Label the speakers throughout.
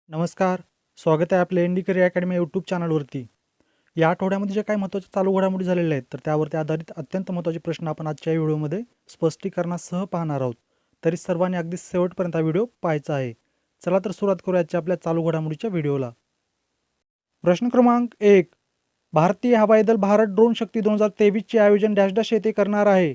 Speaker 1: नमस्कार. स्वागत आहे आपल्या इंडी करिअर अकॅडमी यूट्यूब चॅनलवरती. या आठवड्यामध्ये ज्या काही महत्त्वाच्या चालू घडामोडी झालेल्या आहेत तर त्यावरती आधारित अत्यंत महत्त्वाचे प्रश्न आपण आजच्या या व्हिडिओमध्ये स्पष्टीकरणासह पाहणार आहोत. तरी सर्वांनी अगदी शेवटपर्यंत हा व्हिडिओ पाहायचा आहे. चला तर सुरुवात करूया आजच्या आपल्या चालू घडामोडीच्या व्हिडिओला. प्रश्न क्रमांक 1. भारतीय हवाई दल भारत ड्रोन शक्ती 2023 चे आयोजन डॅश डॅश येथे करणार आहे.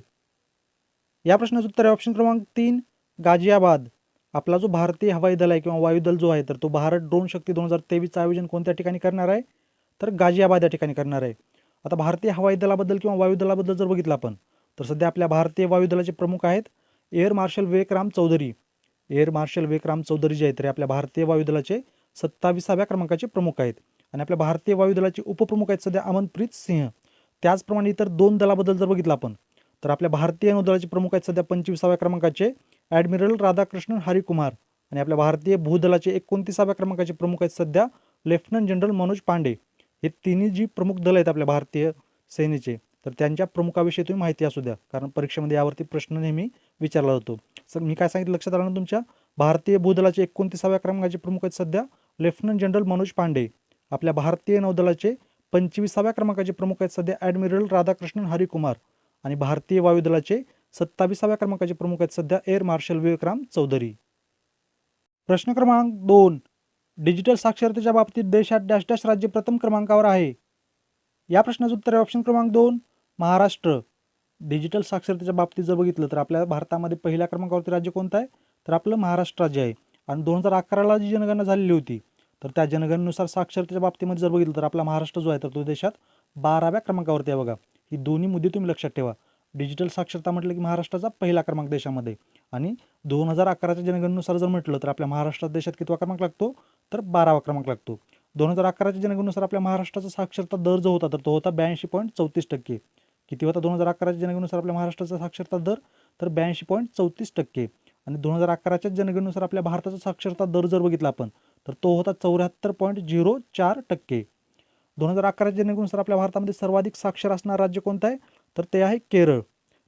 Speaker 1: या प्रश्नाचं उत्तर आहे ऑप्शन क्रमांक 3 गाझियाबाद. आपला जो भारतीय हवाई दल आहे किंवा वायुदल जो आहे तर तो भारत ड्रोन शक्ती 2023चं आयोजन कोणत्या ठिकाणी करणार आहे तर गाझियाबाद या ठिकाणी करणार आहे. आता भारतीय हवाई दलाबद्दल किंवा वायुदलाबद्दल जर बघितलं आपण तर सध्या आपल्या भारतीय वायुदलाचे प्रमुख आहेत एअर मार्शल विवेक चौधरी. एअर मार्शल विवेक चौधरी जे आहेत तर आपल्या भारतीय वायुदलाचे 27व्या क्रमांकाचे प्रमुख आहेत. आणि आपल्या भारतीय वायुदलाचे उपप्रमुख आहेत सध्या अमनप्रीत सिंह. त्याचप्रमाणे इतर दोन दलाबद्दल जर बघितलं आपण तर आपल्या भारतीय नौदलाचे प्रमुख आहेत सध्या 25व्या क्रमांकाचे ॲडमिरल राधाकृष्णन हरिकुमार. आणि आपल्या भारतीय भूदलाचे 29व्या क्रमांकाचे प्रमुख आहेत सध्या लेफ्टनंट जनरल मनोज पांडे. हे तिन्ही जी प्रमुख दल आहेत आपल्या भारतीय सेनेचे तर त्यांच्या प्रमुखाविषयी तुम्ही माहिती असू द्या, कारण परीक्षेमध्ये यावरती प्रश्न नेहमी विचारला जातो. सर मी काय सांगितलं लक्षात आलं ना तुमच्या? भारतीय भूदलाचे 29व्या क्रमांकाचे प्रमुख आहेत सध्या लेफ्टनंट जनरल मनोज पांडे. आपल्या भारतीय नौदलाचे 25व्या क्रमांकाचे प्रमुख आहेत सध्या ॲडमिरल राधाकृष्णन हरिकुमार. आणि भारतीय वायुदलाचे 27व्या क्रमांकाचे प्रमुख आहेत सध्या एअर मार्शल विवेक चौधरी. प्रश्न क्रमांक 2. डिजिटल साक्षरतेच्या बाबतीत देशात डॅश डॅश राज्य प्रथम क्रमांकावर आहे. या प्रश्नाचं उत्तर आहे ऑप्शन क्रमांक 2 महाराष्ट्र. डिजिटल साक्षरतेच्या बाबतीत जर बघितलं तर आपल्या भारतामध्ये पहिल्या क्रमांकावरती राज्य कोणतं आहे तर आपलं महाराष्ट्र राज्य आहे. आणि 2011ला जी जनगणना झालेली होती तर त्या जनगणनेनुसार साक्षरतेच्या बाबतीमध्ये जर बघितलं तर आपला महाराष्ट्र जो आहे तर तो देशात 12व्या क्रमांकावरती आहे बघा. ही दोन्ही मुद्दे तुम्ही लक्षात ठेवा. डिजिटल साक्षरता म्हटलं की महाराष्ट्राचा पहिला क्रमांक देशामध्ये. आणि 2011च्या जनगणनेनुसार जर म्हटलं तर आपल्या महाराष्ट्रात देशात कितवा क्रमांक लागतो तर 12वा क्रमांक लागतो. 2011च्या जनगणनेनुसार आपल्या महाराष्ट्राचा साक्षरता दर जो होता तर तो होता 82.34%. किती होता 2011च्या जनगणनेनुसार आपल्या महाराष्ट्राचा साक्षरता दर तर 82.34%. आणि 2011च्या जनगणनेनुसार आपल्या भारताचा साक्षरता दर जर बघितला आपण तर तो होता 74.04%. 2011च्या जनगणनेनुसार आपल्या भारतामध्ये सर्वाधिक साक्षर असणारं राज्य कोणतं आहे तर ते आहे केरळ.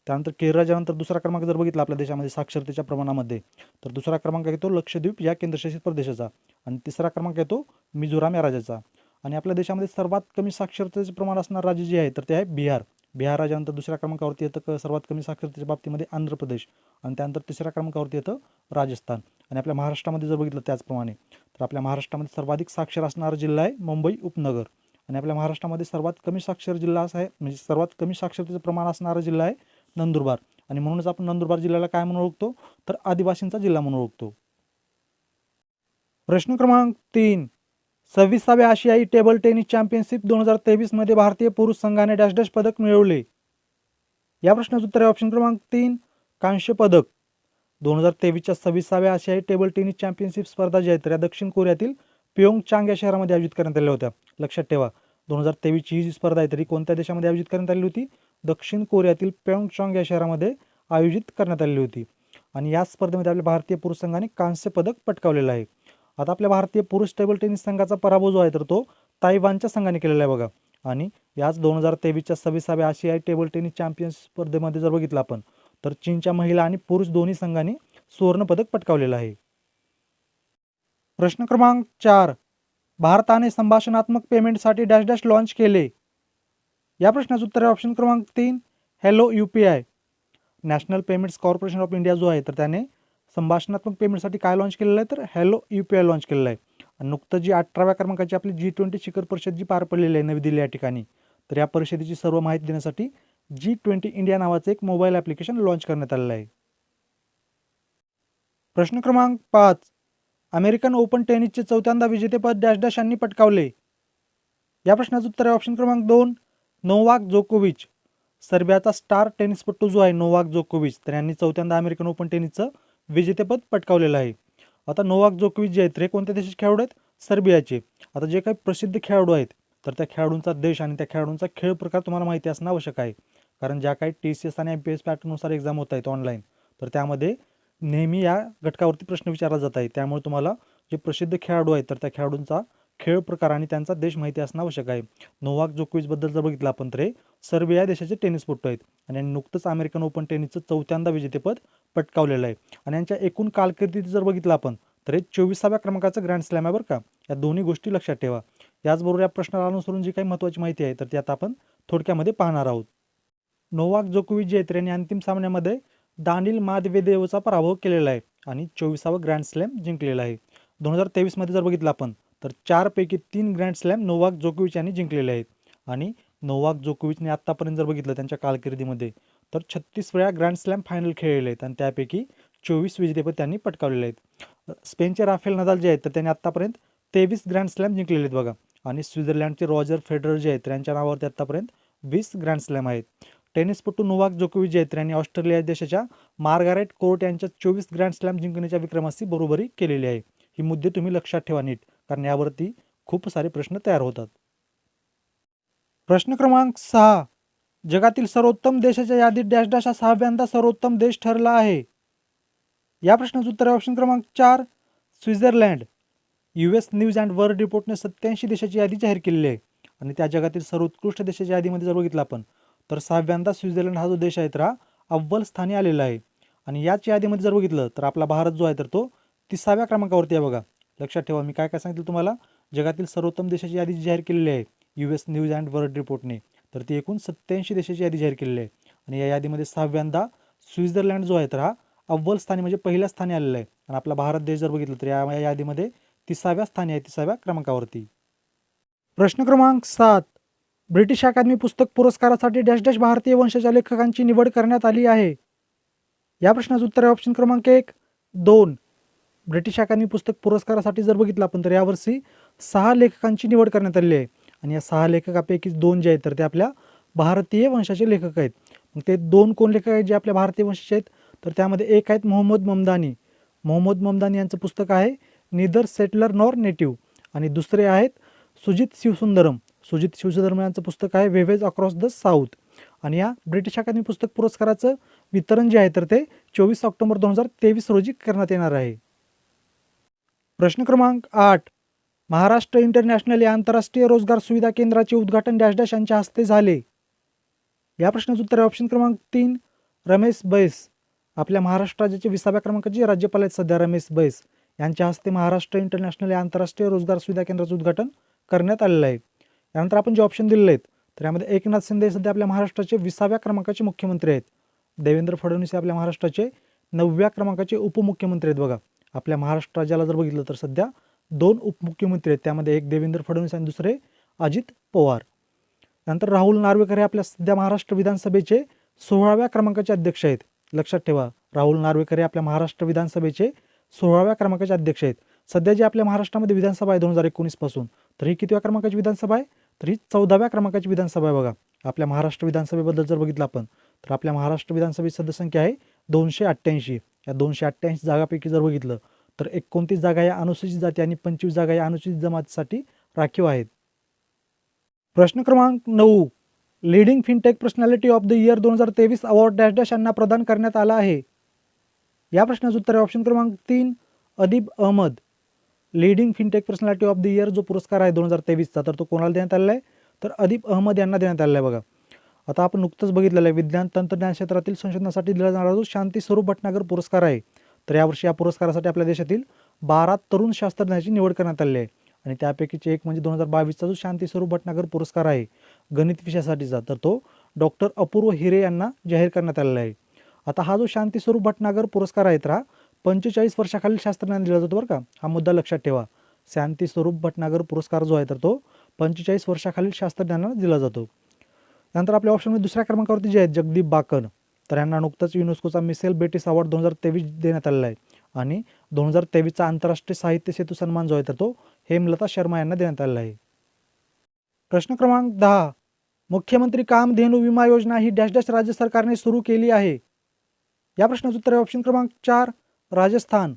Speaker 1: त्यानंतर केरळ राज्यानंतर दुसरा क्रमांक जर बघितला आपल्या देशामध्ये साक्षरतेच्या प्रमाणामध्ये तर दुसरा क्रमांक येतो लक्षद्वीप या केंद्रशासित प्रदेशाचा. आणि तिसरा क्रमांक येतो मिझोराम या राज्याचा. आणि आपल्या देशामध्ये सर्वात कमी साक्षरतेचे प्रमाण असणारं राज्य जे आहे तर ते आहे बिहार. बिहार राज्यानंतर दुसऱ्या क्रमांकावरती येतं सर्वात कमी साक्षरतेच्या बाबतीमध्ये आंध्र प्रदेश. आणि त्यानंतर तिसऱ्या क्रमांकावरती येतं राजस्थान. आणि आपल्या महाराष्ट्रामध्ये जर बघितलं त्याचप्रमाणे तर आपल्या महाराष्ट्रामध्ये सर्वाधिक साक्षर असणारा जिल्हा आहे मुंबई उपनगर. आणि आपल्या महाराष्ट्रामध्ये सर्वात कमी साक्षर जिल्हा असा आहे म्हणजे सर्वात कमी साक्षरतेचं प्रमाण असणारा जिल्हा आहे नंदुरबार. आणि म्हणूनच आपण नंदुरबार जिल्ह्याला काय म्हणून ओळखतो तर आदिवासींचा जिल्हा म्हणून ओळखतो. प्रश्न क्रमांक 3. 26व्या आशियाई टेबल टेनिस चॅम्पियनशिप 2023 मध्ये भारतीय पुरुष संघाने डॅश डॅश पदक मिळवले. या प्रश्नाचं उत्तर आहे ऑप्शन क्रमांक 3 कांस्य पदक. 2023च्या 26व्या आशियाई टेबल टेनिस चॅम्पियनशिप स्पर्धा ज्या आहेत त्या दक्षिण कोरियातील प्योंगचांग या शहरामध्ये आयोजित करण्यात आल्या होत्या. लक्षात ठेवा 2023ची ही जी स्पर्धा आहे तरी कोणत्या देशामध्ये आयोजित करण्यात आली होती दक्षिण कोरियातील प्योंगचांग या शहरामध्ये आयोजित करण्यात आलेली होती. आणि या स्पर्धेमध्ये आपल्या भारतीय पुरुष संघाने कांस्य पदक पटकावलेलं आहे. आता आपल्या भारतीय पुरुष टेबल टेनिस संघाचा पराभव जो आहे तर तो तायवानच्या संघाने केलेला आहे बघा. आणि याच 2023च्या 26व्या आशियाई टेबल टेनिस चॅम्पियन स्पर्धेमध्ये जर बघितलं आपण तर चीनच्या महिला आणि पुरुष दोन्ही संघांनी सुवर्णपदक पटकावलेलं आहे. प्रश्न क्रमांक 4. भारताने संभाषणात्मक पेमेंटसाठी डॅश डॅश लॉन्च केले. या प्रश्नाचं उत्तर आहे ऑप्शन क्रमांक 3 hello UPI. National payments corporation of India जो आहे तर त्याने संभाषणात्मक पेमेंटसाठी काय लॉन्च केलेलं आहे तर हॅलो UPI लॉन्च केलेलं आहे. आणि नुकतं जी 18व्या क्रमांकाची आपली G20 शिखर परिषद जी पार पडलेली आहे नवी दिल्ली या ठिकाणी तर या परिषदेची सर्व माहिती देण्यासाठी G20 इंडिया नावाचं एक मोबाईल ॲप्लिकेशन लॉन्च करण्यात आलेलं आहे. प्रश्न क्रमांक 5. अमेरिकन ओपन टेनिसचे 4थ्यांदा विजेतेपद डॅश डॅश यांनी पटकावले. या प्रश्नाचं उत्तर आहे ऑप्शन क्रमांक 2 नोवाक जोकोविच. सर्बियाचा स्टार टेनिसपटू जो आहे नोवाक जोकोविच तर यांनी 4थ्यांदा अमेरिकन ओपन टेनिसचं विजेतेपद पटकावलेलं आहे. आता नोवाक जोकोविच जे आहेत ते कोणत्या देशाचे खेळाडू आहेत सर्बियाचे. आता जे काही प्रसिद्ध खेळाडू आहेत तर त्या खेळाडूंचा देश आणि त्या खेळाडूंचा खेळ प्रकार तुम्हाला माहिती असणं आवश्यक आहे. कारण ज्या काही TCS आणि MPS पॅटर्ननुसार एक्झाम होत आहेत ऑनलाईन तर त्यामध्ये नेहमी या घटकावरती प्रश्न विचारला जात आहे. त्यामुळे तुम्हाला जे प्रसिद्ध खेळाडू आहेत तर त्या खेळाडूंचा खेळ प्रकार आणि त्यांचा देश माहिती असणं आवश्यक आहे. नोवाक जोकोविचबद्दल जर बघितलं आपण तर सर्बिया देशाचे टेनिसपटू आहेत. आणि यांनी नुकतंच अमेरिकन ओपन टेनिसचं 4थ्यांदा विजेतेपद पटकावलेलं आहे. आणि यांच्या एकूण कारकिर्दीत जर बघितलं आपण तर हे 24व्या क्रमांकाचं ग्रँड स्लॅम आहे बरं का. या दोन्ही गोष्टी लक्षात ठेवा. याचबरोबर या प्रश्नाला अनुसरून जी काही महत्त्वाची माहिती आहे तर ती आता आपण थोडक्यामध्ये पाहणार आहोत. नोवाक जोकोविच जे आहेत यांनी अंतिम सामन्यामध्ये दानिल मेदवेदेवचा पराभव केलेला आहे आणि 24वा ग्रँड स्लॅम जिंकलेला आहे. 2023 मध्ये जर बघितलं आपण तर 4 पैकी 3 ग्रँड स्लॅम नोवाक जोकोविच यांनी जिंकलेले आहेत आणि नोवाक जोकोविचने आत्तापर्यंत जर बघितलं त्यांच्या कारकिर्दीमध्ये तर 36 वेळा ग्रँड स्लॅम फायनल खेळलेले आहेत आणि त्यापैकी 24 विजेतेपद त्यांनी पटकावलेले आहेत. स्पेनचे राफेल नदाल जे आहेत तर त्यांनी आत्तापर्यंत 23 ग्रँड स्लॅम जिंकलेले आहेत बघा आणि स्वित्झर्लंडचे रॉजर फेडरर जे आहेत त्यांच्या नावावरती आत्तापर्यंत 20 ग्रँड स्लॅम आहेत. टेनिसपटू नोवाक जोकोविच जे आहेत यांनी ऑस्ट्रेलिया देशाच्या मार्गारेट कोर्ट यांच्या 24 ग्रँड स्लॅम जिंकण्याच्या विक्रमाची बरोबरी केलेली आहे. ही मुद्दे तुम्ही लक्षात ठेवा नीट, कारण यावरती खूप सारे प्रश्न तयार होतात. प्रश्न क्रमांक 6. जगातील सर्वोत्तम देशाच्या यादीत डॅश डॅश हा 6व्यांदा सर्वोत्तम देश ठरला आहे. या प्रश्नाचं उत्तर आहे ऑप्शन क्रमांक 4 Switzerland. US news and world रिपोर्टने 87 देशाची यादी जाहीर केलेली आहे आणि त्या जगातील सर्वोत्कृष्ट देशाच्या यादीमध्ये जर बघितलं आपण तर 6व्यांदा स्वित्झर्लंड हा जो देश आहे तर हा अव्वल स्थानी आलेला आहे आणि याच यादीमध्ये जर बघितलं तर आपला भारत जो आहे तर तो 30व्या क्रमांकावरती आहे बघा. लक्षात ठेवा, मी काय काय सांगितलं तुम्हाला, जगातील सर्वोत्तम देशाची यादी जाहीर केलेली आहे US न्यूज अँड वर्ल्ड रिपोर्टने, तर ती एकूण 87 देशाची यादी जाहीर केलेली आहे आणि या यादीमध्ये 6व्यांदा स्वित्झर्लंड जो आहे तर हा अव्वल स्थानी म्हणजे पहिल्या स्थानी आलेला आहे आणि आपला भारत देश जर बघितलं तर या यादीमध्ये 30व्या स्थानी आहे, 30व्या क्रमांकावरती. प्रश्न क्रमांक 7. ब्रिटिश अकादमी पुस्तक पुरस्कारासाठी डॅश डॅश भारतीय वंशाच्या लेखकांची निवड करण्यात आली आहे. या प्रश्नाचं उत्तर आहे ऑप्शन क्रमांक 1, 2. ब्रिटिश अकादमी पुस्तक पुरस्कारासाठी जर बघितलं आपण तर यावर्षी 6 लेखकांची निवड करण्यात आली आहे आणि या 6 लेखकापैकी 2 जे आहेत तर ते आपल्या भारतीय वंशाचे लेखक आहेत. मग ते 2 कोण लेखक आहेत जे आपल्या भारतीय वंशाचे आहेत तर त्यामध्ये एक आहेत मोहम्मद ममदानी. मोहम्मद ममदानी यांचं पुस्तक आहे निदर सेटलर नॉर नेटिव्ह आणि दुसरे आहेत सुजित शिवसुंदरम. सुजित शिवसुंदरम यांचं पुस्तक आहे वेव्हेज अक्रॉस द साऊथ आणि या ब्रिटिश अकादमी पुस्तक पुरस्काराचं वितरण जे आहे तर ते 24 ऑक्टोबर 2023 रोजी करण्यात येणार आहे. प्रश्न क्रमांक 8. महाराष्ट्र इंटरनॅशनल या आंतरराष्ट्रीय रोजगार सुविधा केंद्राचे उद्घाटन डॅश डॅश यांच्या हस्ते झाले. या प्रश्नाचं उत्तर आहे ऑप्शन क्रमांक 3 रमेश बैस. आपल्या महाराष्ट्र राज्याचे 20व्या क्रमांकाचे राज्यपाल आहेत सध्या रमेश बैस, यांच्या हस्ते महाराष्ट्र इंटरनॅशनल या आंतरराष्ट्रीय रोजगार सुविधा केंद्राचं उद्घाटन करण्यात आलेलं आहे. त्यानंतर आपण जे ऑप्शन दिलेले आहेत तर यामध्ये एकनाथ शिंदे सध्या आपल्या महाराष्ट्राचे 20व्या क्रमांकाचे मुख्यमंत्री आहेत. देवेंद्र फडणवीस हे आपल्या महाराष्ट्राचे 9व्या क्रमांकाचे उपमुख्यमंत्री आहेत बघा. आपल्या महाराष्ट्र राज्याला जर बघितलं तर सध्या 2 उपमुख्यमंत्री आहेत, त्यामध्ये एक देवेंद्र फडणवीस आणि दुसरे अजित पवार. नंतर राहुल नार्वेकर हे आपल्या सध्या महाराष्ट्र विधानसभेचे 16व्या क्रमांकाचे अध्यक्ष आहेत. लक्षात ठेवा, राहुल नार्वेकर हे आपल्या महाराष्ट्र विधानसभेचे 16व्या क्रमांकाचे अध्यक्ष आहेत. सध्या जे आपल्या महाराष्ट्रामध्ये विधानसभा आहे 2019 पासून, तर ही कितव्या क्रमांकाची विधानसभा आहे तर ही 14व्या क्रमांकाची विधानसभा आहे बघा. आपल्या महाराष्ट्र विधानसभेबद्दल जर बघितलं आपण तर आपल्या महाराष्ट्र विधानसभेची सदस्यसंख्या आहे 288. या 288 जागापैकी जर बघितलं तर 29 जागा या अनुसूचित जाती आणि 25 जागा या अनुसूचित जमातीसाठी राखीव आहेत. प्रश्न क्रमांक 9. Leading fintech personality of the year 2023 award dash dash यांना प्रदान करण्यात आला आहे. या प्रश्नाचं उत्तर आहे ऑप्शन क्रमांक 3 Adeeb Ahmed. Leading fintech personality of the year जो पुरस्कार आहे 2023चा तर तो कोणाला देण्यात आलेला आहे तर अदीब अहमद यांना देण्यात आलेला आहे बघा. आता आपण नुकतंच बघितलेलं आहे विज्ञान तंत्रज्ञान क्षेत्रातील संशोधनासाठी दिला जाणारा जो शांती स्वरूप भटनागर पुरस्कार आहे, तर यावर्षी या पुरस्कारासाठी आपल्या देशातील 12 तरुण शास्त्रज्ञांची निवड करण्यात आली आहे आणि त्यापैकीचे एक म्हणजे 2022चा जो शांती स्वरूप भटनागर पुरस्कार आहे गणित विषयासाठीचा, तर तो डॉक्टर अपूर्व हिरे यांना जाहीर करण्यात आलेला आहे. आता हा जो शांती स्वरूप भटनागर पुरस्कार आहे तर हा 45 वर्षाखालील शास्त्रज्ञांना दिला जातो बरं का. हा मुद्दा लक्षात ठेवा. शांती स्वरूप भटनागर पुरस्कार जो आहे तर तो 45 वर्षाखालील शास्त्रज्ञांना दिला जातो. नंतर आपल्या ऑप्शनमध्ये दुसऱ्या क्रमांकावरती जे आहेत जगदीप बाकन, तर यांना नुकताच युनेस्कोचा मिसेल बेटिस अवॉर्ड 2023 देण्यात आलेला आहे आणि 2023चा आंतरराष्ट्रीय साहित्य सेतू सन्मान जो आहे तर तो हेमलता शर्मा यांना देण्यात आलेला आहे. प्रश्न क्रमांक 10. मुख्यमंत्री कामधेनू विमा योजना ही डॅश डॅश राज्य सरकारने सुरू केली आहे. या प्रश्नाचं उत्तर आहे ऑप्शन क्रमांक 4 राजस्थान.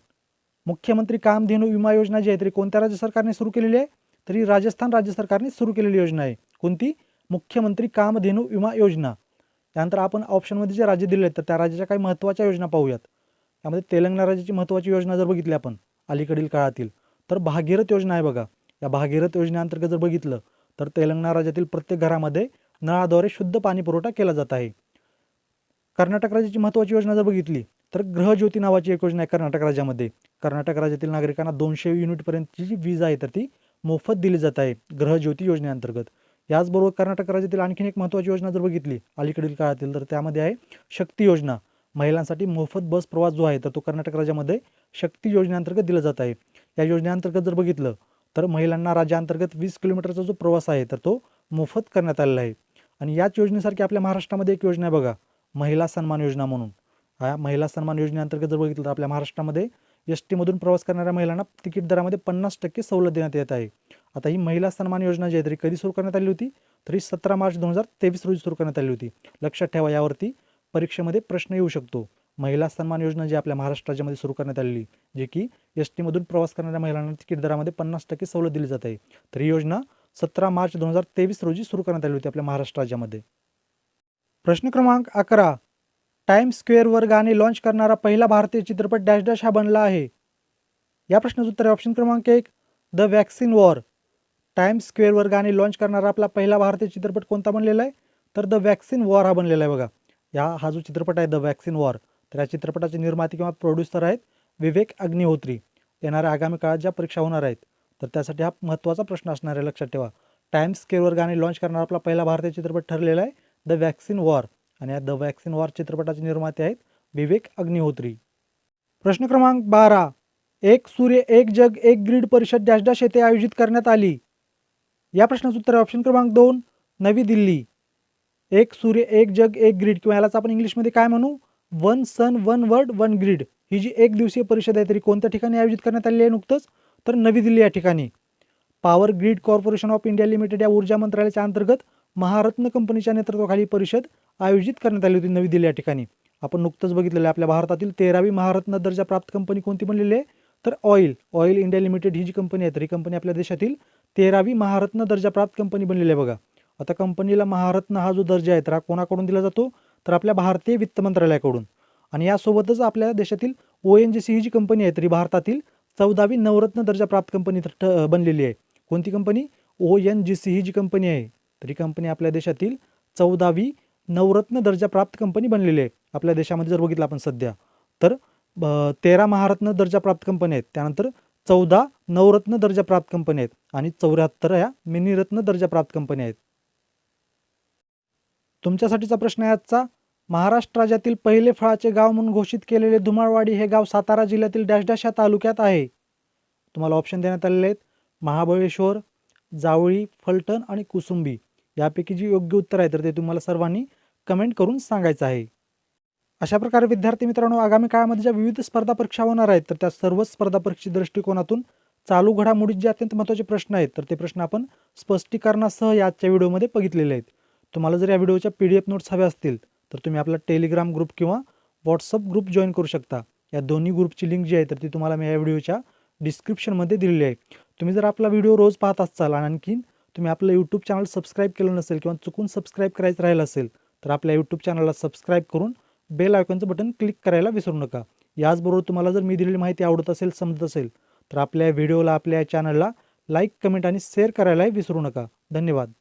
Speaker 1: मुख्यमंत्री कामधेनू विमा योजना जी आहे तरी कोणत्या राज्य सरकारने सुरू केलेली आहे तरी राजस्थान राज्य सरकारने सुरू केलेली योजना आहे. कोणती? मुख्यमंत्री कामधेनू विमा योजना. त्यानंतर आपण ऑप्शनमध्ये जे राज्य दिले आहेत तर त्या राज्याच्या काही महत्त्वाच्या योजना पाहूयात. त्यामध्ये तेलंगणा राज्याची महत्त्वाची योजना जर बघितली आपण अलीकडील काळातील तर भागीरथ योजना आहे बघा. या भागीरथ योजनेअंतर्गत जर बघितलं तर तेलंगणा राज्यातील प्रत्येक घरामध्ये नळाद्वारे शुद्ध पाणी पुरवठा केला जात आहे. कर्नाटक राज्याची महत्त्वाची योजना जर बघितली तर गृहज्योती नावाची एक योजना आहे कर्नाटक राज्यामध्ये. कर्नाटक राज्यातील नागरिकांना 200 युनिटपर्यंतची जी वीज आहे तर ती मोफत दिली जात आहे गृहज्योती योजनेअंतर्गत. याचबरोबर कर्नाटक राज्यातील आणखीन एक महत्त्वाची योजना जर बघितली अलीकडील काळातील, तर त्यामध्ये आहे शक्ती योजना. महिलांसाठी मोफत बस प्रवास जो आहे तर तो कर्नाटक राज्यामध्ये शक्ती योजनेअंतर्गत दिला जात आहे. या योजनेअंतर्गत जर बघितलं तर महिलांना राज्याअंतर्गत 20 किलोमीटरचा जो प्रवास आहे तर तो मोफत करण्यात आलेला आहे. आणि याच योजनेसारखी आपल्या महाराष्ट्रामध्ये एक योजना आहे बघा, महिला सन्मान योजना म्हणून. हा महिला सन्मान योजनेअंतर्गत जर बघितलं तर आपल्या महाराष्ट्रामध्ये एस-टीमधून प्रवास करणाऱ्या महिलांना तिकीट दरामध्ये 50% सवलत देण्यात येत आहे. आता ही महिला सन्मान योजना जी आहे तरी कधी सुरू करण्यात आली होती, तरी 17 मार्च 2023 रोजी सुरू करण्यात आली होती. लक्षात ठेवा, यावरती परीक्षेमध्ये प्रश्न येऊ शकतो. महिला सन्मान योजना जी आपल्या महाराष्ट्र राज्यामध्ये सुरू करण्यात आलेली, जे की एस-टीमधून प्रवास करणाऱ्या महिलांना तिकीट दरामध्ये 50% सवलत दिली जात आहे. तर ही योजना 17 मार्च 2023 रोजी सुरू करण्यात आली होती आपल्या महाराष्ट्र राज्यामध्ये. प्रश्न क्रमांक 11. टाइम्स स्क्वेअरवर गाणे लॉन्च करणारा पहिला भारतीय चित्रपट डॅश डॅश हा बनला आहे. या प्रश्नाचं उत्तर आहे ऑप्शन क्रमांक 1, द वॅक्सिन वॉर. टाइम्स स्क्वेअरवर गाणे लॉन्च करणारा आपला पहिला भारतीय चित्रपट कोणता बनलेला आहे, तर द वॅक्सिन वॉर हा बनलेला आहे बघा. हा जो चित्रपट आहे द वॅक्सिन वॉर, तर या चित्रपटाचे निर्माते किंवा प्रोड्युसर आहेत विवेक अग्निहोत्री. येणाऱ्या आगामी काळात ज्या परीक्षा होणार आहेत तर त्यासाठी हा महत्त्वाचा प्रश्न असणार आहे, लक्षात ठेवा. टाइम्स स्क्वेअरवर गाणे लॉन्च करणारा आपला पहिला भारतीय चित्रपट ठरलेला आहे द वॅक्सिन वॉर, आणि या द वॅक्सिन वॉर चित्रपटाचे निर्माते आहेत विवेक अग्निहोत्री. प्रश्न क्रमांक 12. एक सूर्य एक जग एक ग्रीड परिषद डॅश डॅश येथे आयोजित करण्यात आली. या प्रश्नाचं उत्तर आहे ऑप्शन क्रमांक 2, नवी दिल्ली. एक सूर्य एक जग एक ग्रीड, किंवा यालाच आपण इंग्लिशमध्ये काय म्हणू, one sun one world one grid, ही जी एक दिवसीय परिषद आहे तरी कोणत्या ठिकाणी आयोजित करण्यात आली आहे नुकतंच, तर नवी दिल्ली या ठिकाणी. Power grid corporation of India limited या ऊर्जा मंत्रालयाच्या अंतर्गत महारत्न कंपनीच्या नेतृत्वाखाली परिषद आयोजित करण्यात आली होती नवी दिल्ली या ठिकाणी. आपण नुकतंच बघितलेलं आहे आपल्या भारतातील 13वी महारत्न दर्जा प्राप्त कंपनी कोणती बनलेली आहे, तर ऑइल इंडिया लिमिटेड ही जी कंपनी आहे तर ही कंपनी आपल्या देशातील 13वी महारत्न दर्जा प्राप्त कंपनी बनलेली आहे बघा. आता कंपनीला महारत्न हा जो दर्जा आहे तर हा कोणाकडून दिला जातो, तर आपल्या भारतीय वित्त मंत्रालयाकडून. आणि यासोबतच आपल्या देशातील ONGC ही जी कंपनी आहे तरी भारतातील 14वी नवरत्न दर्जा प्राप्त कंपनी बनलेली आहे. कोणती कंपनी, ONGC ही जी कंपनी आहे तर ही कंपनी आपल्या देशातील 14वी नवरत्न दर्जा प्राप्त कंपनी बनलेली आहे. आपल्या देशामध्ये जर बघितलं आपण सध्या तर 13 महारत्न दर्जा प्राप्त कंपनी आहेत, त्यानंतर 14 नवरत्न दर्जा प्राप्त कंपनी आहेत आणि 74 या मिनीरत्न दर्जा प्राप्त कंपनी आहेत. तुमच्यासाठीचा प्रश्न आहे आजचा, महाराष्ट्र राज्यातील पहिले फळाचे गाव म्हणून घोषित केलेले धुमाळवाडी हे गाव सातारा जिल्ह्यातील डॅश डॅश या तालुक्यात आहे. तुम्हाला ऑप्शन देण्यात आलेले आहेत महाबळेश्वर, जावळी, फलटण आणि कुसुंबी. यापैकी जी योग्य उत्तर आहे तर ते तुम्हाला सर्वांनी कमेंट करून सांगायचं आहे. अशा प्रकारे विद्यार्थी मित्रांनो, आगामी काळामध्ये ज्या विविध स्पर्धा परीक्षा होणार आहेत तर त्या सर्व स्पर्धा परीक्षे दृष्टिकोनातून चालू घडामोडीत जे अत्यंत महत्त्वाचे प्रश्न आहेत तर ते प्रश्न आपण स्पष्टीकरणासह याच्या व्हिडिओमध्ये बघितलेले आहेत. तुम्हाला जर या व्हिडिओच्या PDF नोट्स हव्या असतील तर तुम्ही आपला टेलिग्राम ग्रुप किंवा व्हॉट्सअप ग्रुप जॉईन करू शकता. या दोन्ही ग्रुपची लिंक जी आहे तर ती तुम्हाला मी या व्हिडिओच्या डिस्क्रिप्शनमध्ये दिलेली आहे. तुम्ही जर आपला व्हिडिओ रोज पाहत असाल आणि आणखीन तुम्ही आपलं यूट्यूब चॅनल सबस्क्राईब केलं नसेल किंवा चुकून सबस्क्राईब करायचं राहिलं असेल तर आपल्या यूट्यूब चॅनलला सबस्क्राईब करून बेल आयकॉनचं बटन क्लिक करायला विसरू नका. याचबरोबर तुम्हाला जर मी दिलेली माहिती आवडत असेल, समजत असेल तर आपल्या व्हिडिओला, आपल्या चॅनलला लाईक, कमेंट आणि शेअर करायलाही विसरू नका. धन्यवाद.